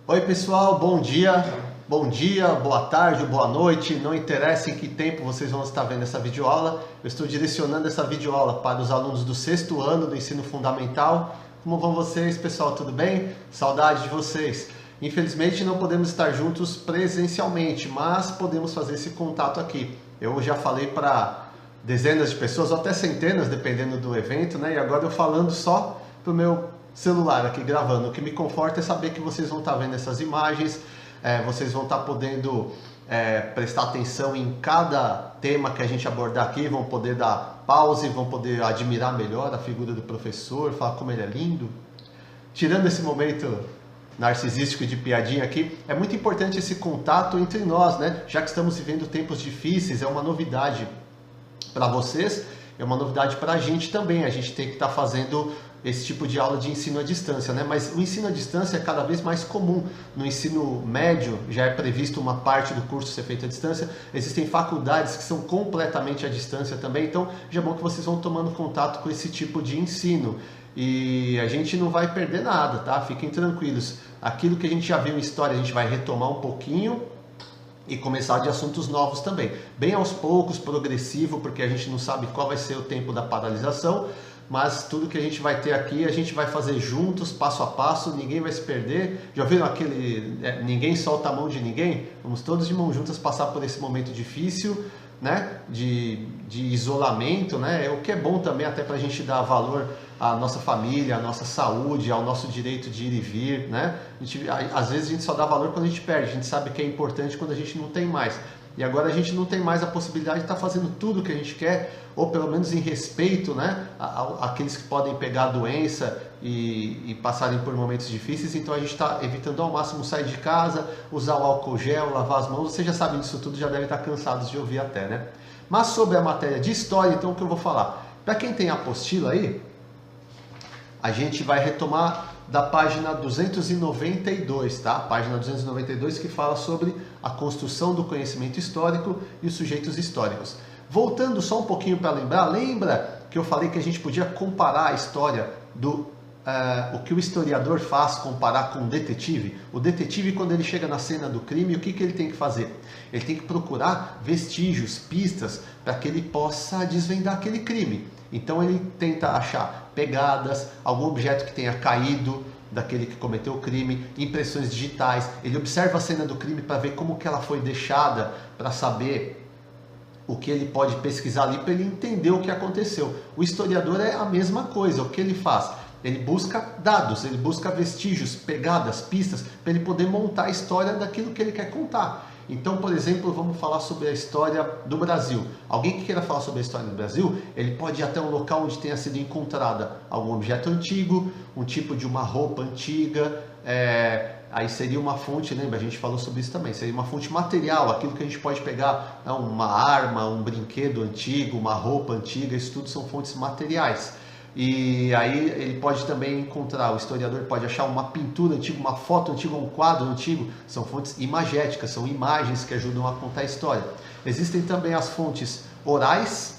Oi pessoal, bom dia, boa tarde, boa noite, não interessa em que tempo vocês vão estar vendo essa videoaula, eu estou direcionando essa videoaula para os alunos do 6º ano do ensino fundamental. Como vão vocês, pessoal? Tudo bem? Saudade de vocês. Infelizmente não podemos estar juntos presencialmente, mas podemos fazer esse contato aqui. Eu já falei para dezenas de pessoas, ou até centenas, dependendo do evento, né? E agora eu falando só para o meu celular aqui gravando. O que me conforta é saber que vocês vão estar vendo essas imagens, vocês vão estar podendo prestar atenção em cada tema que a gente abordar aqui, vão poder dar pause, vão poder admirar melhor a figura do professor, falar como ele é lindo. Tirando esse momento narcisístico de piadinha aqui, é muito importante esse contato entre nós, né? Já que estamos vivendo tempos difíceis, é uma novidade para vocês, é uma novidade para a gente também. A gente tem que estar fazendo esse tipo de aula de ensino à distância, né? Mas o ensino à distância é cada vez mais comum. No ensino médio já é previsto uma parte do curso ser feita à distância. Existem faculdades que são completamente à distância também. Então já é bom que vocês vão tomando contato com esse tipo de ensino. E a gente não vai perder nada, tá? Fiquem tranquilos. Aquilo que a gente já viu em história, a gente vai retomar um pouquinho e começar de assuntos novos também. Bem aos poucos, progressivo, porque a gente não sabe qual vai ser o tempo da paralisação, mas tudo que a gente vai ter aqui, a gente vai fazer juntos, passo a passo, ninguém vai se perder. Já viram aquele ninguém solta a mão de ninguém? Vamos todos de mãos juntas passar por esse momento difícil, né? De isolamento, né? O que é bom também até para a gente dar valor à nossa família, à nossa saúde, ao nosso direito de ir e vir, né? Às vezes a gente só dá valor quando a gente perde, a gente sabe que é importante quando a gente não tem mais. E agora a gente não tem mais a possibilidade de estar fazendo tudo o que a gente quer, ou pelo menos em respeito, né, àqueles que podem pegar a doença e passarem por momentos difíceis. Então a gente está evitando ao máximo sair de casa, usar o álcool gel, lavar as mãos. Vocês já sabem disso tudo, já devem estar cansados de ouvir até, né? Mas sobre a matéria de história, então, o que eu vou falar? Para quem tem a apostila aí, a gente vai retomar da página 292, tá? Página 292, que fala sobre a construção do conhecimento histórico e os sujeitos históricos. Voltando só um pouquinho para lembra que eu falei que a gente podia comparar a história o que o historiador faz, comparar com o detetive? O detetive, quando ele chega na cena do crime, o que ele tem que fazer? Ele tem que procurar vestígios, pistas, para que ele possa desvendar aquele crime. Então ele tenta achar pegadas, algum objeto que tenha caído daquele que cometeu o crime, impressões digitais. Ele observa a cena do crime para ver como que ela foi deixada, para saber o que ele pode pesquisar ali, para ele entender o que aconteceu. O historiador é a mesma coisa. O que ele faz? Ele busca dados, ele busca vestígios, pegadas, pistas, para ele poder montar a história daquilo que ele quer contar. Então, por exemplo, vamos falar sobre a história do Brasil. Alguém que queira falar sobre a história do Brasil, ele pode ir até um local onde tenha sido encontrada algum objeto antigo, um tipo de uma roupa antiga, aí seria uma fonte, lembra? A gente falou sobre isso também, seria uma fonte material, aquilo que a gente pode pegar, uma arma, um brinquedo antigo, uma roupa antiga, isso tudo são fontes materiais. E aí ele pode também encontrar, o historiador pode achar uma pintura antiga, uma foto antiga, um quadro antigo. São fontes imagéticas, são imagens que ajudam a contar a história. Existem também as fontes orais,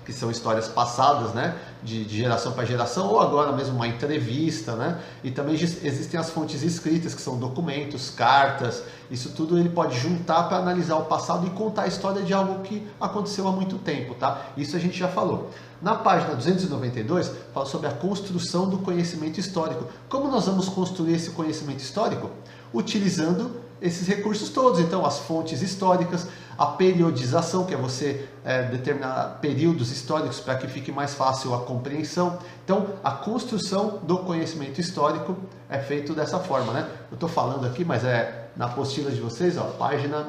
que são histórias passadas, né, de geração para geração, ou agora mesmo uma entrevista, né? E também existem as fontes escritas, que são documentos, cartas. Isso tudo ele pode juntar para analisar o passado e contar a história de algo que aconteceu há muito tempo, tá? Isso a gente já falou. Na página 292, fala sobre a construção do conhecimento histórico. Como nós vamos construir esse conhecimento histórico? Utilizando esses recursos todos. Então, as fontes históricas, a periodização, que é você determinar períodos históricos para que fique mais fácil a compreensão. Então, a construção do conhecimento histórico é feito dessa forma, né? Eu estou falando aqui, mas é na apostila de vocês, ó, página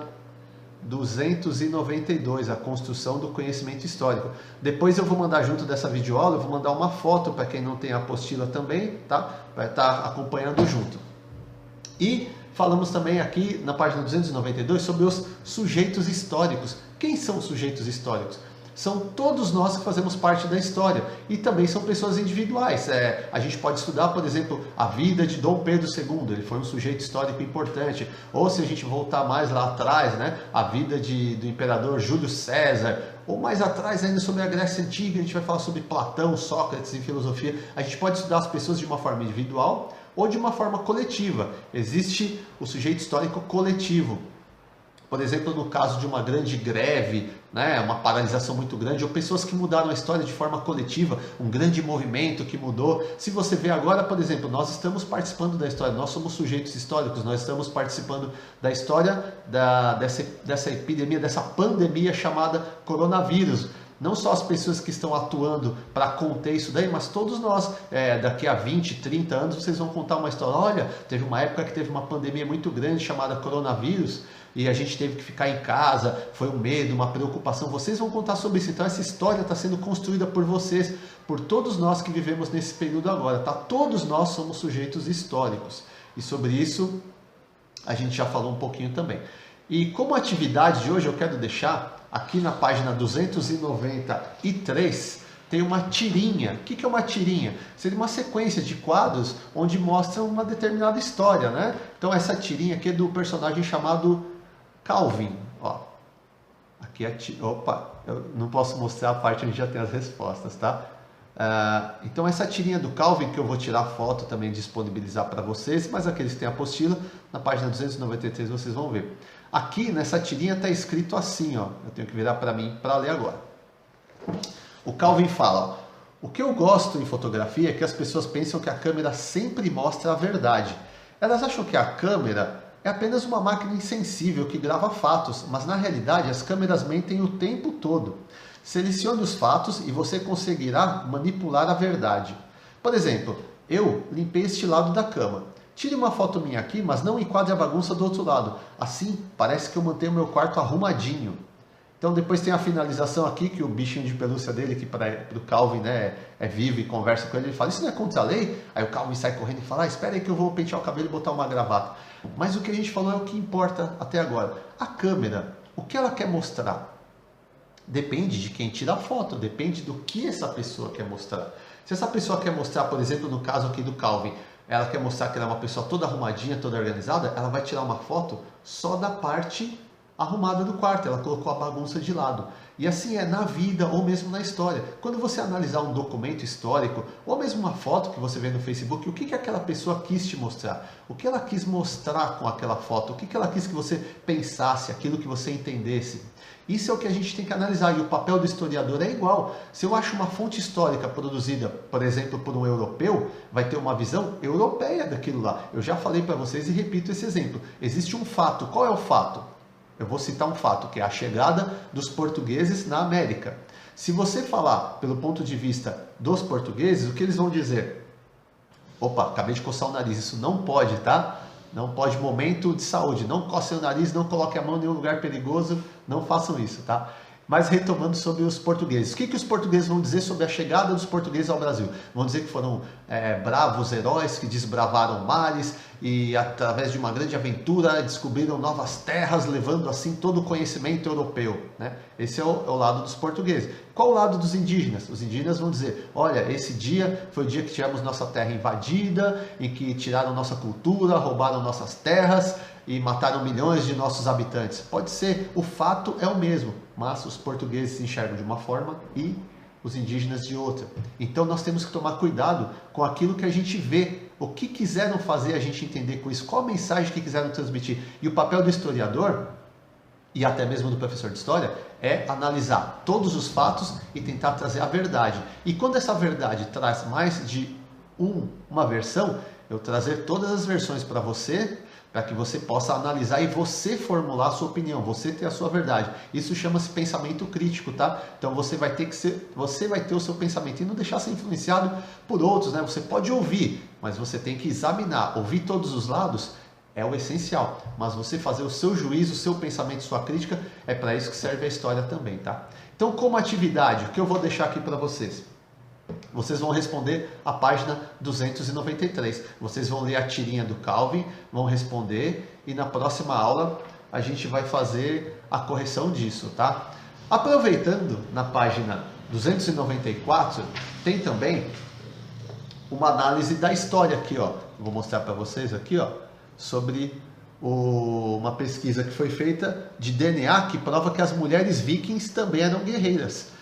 292, a construção do conhecimento histórico. Depois eu vou mandar junto dessa videoaula, eu vou mandar uma foto para quem não tem a apostila também, tá? Vai estar acompanhando junto. E falamos também aqui na página 292 sobre os sujeitos históricos. Quem são os sujeitos históricos? São todos nós que fazemos parte da história e também são pessoas individuais. A gente pode estudar, por exemplo, a vida de Dom Pedro II, ele foi um sujeito histórico importante. Ou se a gente voltar mais lá atrás, né, a vida do imperador Júlio César. Ou mais atrás ainda sobre a Grécia Antiga, a gente vai falar sobre Platão, Sócrates em filosofia. A gente pode estudar as pessoas de uma forma individual, ou de uma forma coletiva. Existe o sujeito histórico coletivo. Por exemplo, no caso de uma grande greve, né, uma paralisação muito grande, ou pessoas que mudaram a história de forma coletiva, um grande movimento que mudou. Se você vê agora, por exemplo, nós estamos participando da história, nós somos sujeitos históricos, nós estamos participando da história dessa epidemia, dessa pandemia chamada coronavírus. Não só as pessoas que estão atuando para conter isso daí, mas todos nós, daqui a 20, 30 anos, vocês vão contar uma história. Olha, teve uma época que teve uma pandemia muito grande chamada coronavírus, e a gente teve que ficar em casa, foi um medo, uma preocupação. Vocês vão contar sobre isso. Então essa história está sendo construída por vocês, por todos nós que vivemos nesse período agora, tá? Todos nós somos sujeitos históricos. E sobre isso a gente já falou um pouquinho também. E como atividade de hoje eu quero deixar aqui na página 293, tem uma tirinha. O que é uma tirinha? Seria uma sequência de quadros onde mostram uma determinada história, né? Então essa tirinha aqui é do personagem chamado Calvin, ó, aqui opa, eu não posso mostrar a parte onde já tem as respostas, tá? Então essa tirinha do Calvin, que eu vou tirar foto também, disponibilizar para vocês, mas aqueles que têm a apostila, na página 293 vocês vão ver. Aqui nessa tirinha está escrito assim, ó, eu tenho que virar para mim para ler agora. O Calvin fala, o que eu gosto em fotografia é que as pessoas pensam que a câmera sempre mostra a verdade. Elas acham que a câmera é apenas uma máquina insensível que grava fatos, mas na realidade as câmeras mentem o tempo todo. Selecione os fatos e você conseguirá manipular a verdade. Por exemplo, eu limpei este lado da cama. Tire uma foto minha aqui, mas não enquadre a bagunça do outro lado. Assim, parece que eu mantenho meu quarto arrumadinho. Então depois tem a finalização aqui, que o bichinho de pelúcia dele, que para o Calvin, né, é vivo e conversa com ele, ele fala, isso não é contra a lei? Aí o Calvin sai correndo e fala, espera aí que eu vou pentear o cabelo e botar uma gravata. Mas o que a gente falou é o que importa até agora. A câmera, o que ela quer mostrar? Depende de quem tira a foto, depende do que essa pessoa quer mostrar. Se essa pessoa quer mostrar, por exemplo, no caso aqui do Calvin, ela quer mostrar que ela é uma pessoa toda arrumadinha, toda organizada, ela vai tirar uma foto só da parte arrumada do quarto, ela colocou a bagunça de lado. E assim é na vida ou mesmo na história. Quando você analisar um documento histórico ou mesmo uma foto que você vê no Facebook, o que aquela pessoa quis te mostrar? O que ela quis mostrar com aquela foto? O que ela quis que você pensasse, aquilo que você entendesse? Isso é o que a gente tem que analisar, e o papel do historiador é igual. Se eu acho uma fonte histórica produzida, por exemplo, por um europeu, vai ter uma visão europeia daquilo lá. Eu já falei para vocês e repito esse exemplo. Existe um fato. Qual é o fato? Eu vou citar um fato, que é a chegada dos portugueses na América. Se você falar pelo ponto de vista dos portugueses, o que eles vão dizer? Opa, acabei de coçar o nariz, isso não pode, tá? Não pode, momento de saúde, não coce o nariz, não coloque a mão em nenhum lugar perigoso, não façam isso, tá? Mas retomando sobre os portugueses. O que os portugueses vão dizer sobre a chegada dos portugueses ao Brasil? Vão dizer que foram bravos heróis que desbravaram mares e através de uma grande aventura descobriram novas terras, levando assim todo o conhecimento europeu, né? Esse é o lado dos portugueses. Qual o lado dos indígenas? Os indígenas vão dizer, olha, esse dia foi o dia que tivemos nossa terra invadida, em que tiraram nossa cultura, roubaram nossas terras e mataram milhões de nossos habitantes. Pode ser, o fato é o mesmo, mas os portugueses se enxergam de uma forma e os indígenas de outra. Então nós temos que tomar cuidado com aquilo que a gente vê, o que quiseram fazer a gente entender com isso, qual a mensagem que quiseram transmitir. E o papel do historiador, e até mesmo do professor de história, é analisar todos os fatos e tentar trazer a verdade. E quando essa verdade traz mais de uma versão, eu trazer todas as versões para você, para que você possa analisar e você formular a sua opinião, você ter a sua verdade. Isso chama-se pensamento crítico, tá? Então você vai ter o seu pensamento e não deixar ser influenciado por outros, né? Você pode ouvir, mas você tem que examinar, ouvir todos os lados é o essencial. Mas você fazer o seu juízo, o seu pensamento, sua crítica, é para isso que serve a história também, tá? Então, como atividade, o que eu vou deixar aqui para vocês? Vocês vão responder a página 293. Vocês vão ler a tirinha do Calvin, vão responder e na próxima aula a gente vai fazer a correção disso, tá? Aproveitando, na página 294 tem também uma análise da história aqui, ó. Vou mostrar para vocês aqui, ó, sobre uma pesquisa que foi feita de DNA que prova que as mulheres vikings também eram guerreiras.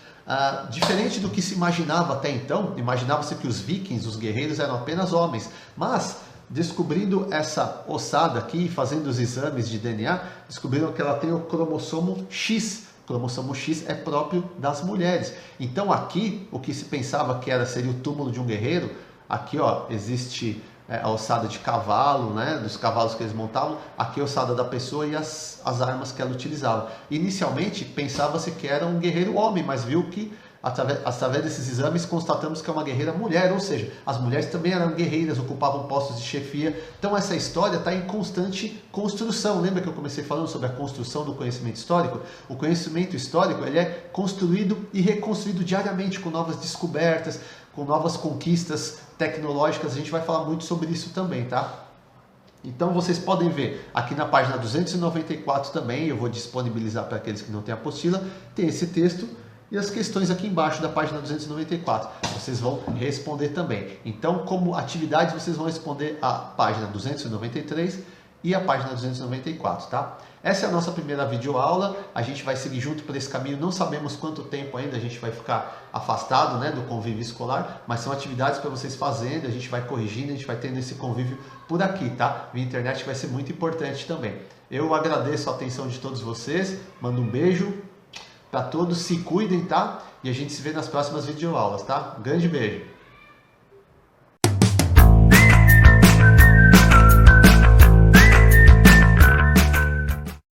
Diferente do que se imaginava até então, imaginava-se que os vikings, os guerreiros, eram apenas homens, mas descobrindo essa ossada aqui, fazendo os exames de DNA, descobriram que ela tem o cromossomo X. O cromossomo X é próprio das mulheres. Então aqui, o que se pensava que seria o túmulo de um guerreiro, aqui ó, existe a ossada de cavalo, né, dos cavalos que eles montavam, aqui a ossada da pessoa e as armas que ela utilizava. Inicialmente pensava-se que era um guerreiro homem, mas viu que através desses exames constatamos que é uma guerreira mulher, ou seja, as mulheres também eram guerreiras, ocupavam postos de chefia. Então essa história está em constante construção. Lembra que eu comecei falando sobre a construção do conhecimento histórico? O conhecimento histórico ele é construído e reconstruído diariamente com novas descobertas, com novas conquistas tecnológicas. A gente vai falar muito sobre isso também, tá? Então vocês podem ver aqui na página 294 também, eu vou disponibilizar para aqueles que não têm apostila, tem esse texto e as questões aqui embaixo da página 294. Vocês vão responder também. Então, como atividades, vocês vão responder a página 293 e a página 294, tá? Essa é a nossa primeira videoaula, a gente vai seguir junto por esse caminho, não sabemos quanto tempo ainda a gente vai ficar afastado, né, do convívio escolar, mas são atividades para vocês fazendo, a gente vai corrigindo, a gente vai tendo esse convívio por aqui, tá? Via internet vai ser muito importante também. Eu agradeço a atenção de todos vocês, mando um beijo para todos, se cuidem, tá? E a gente se vê nas próximas videoaulas, tá? Um grande beijo!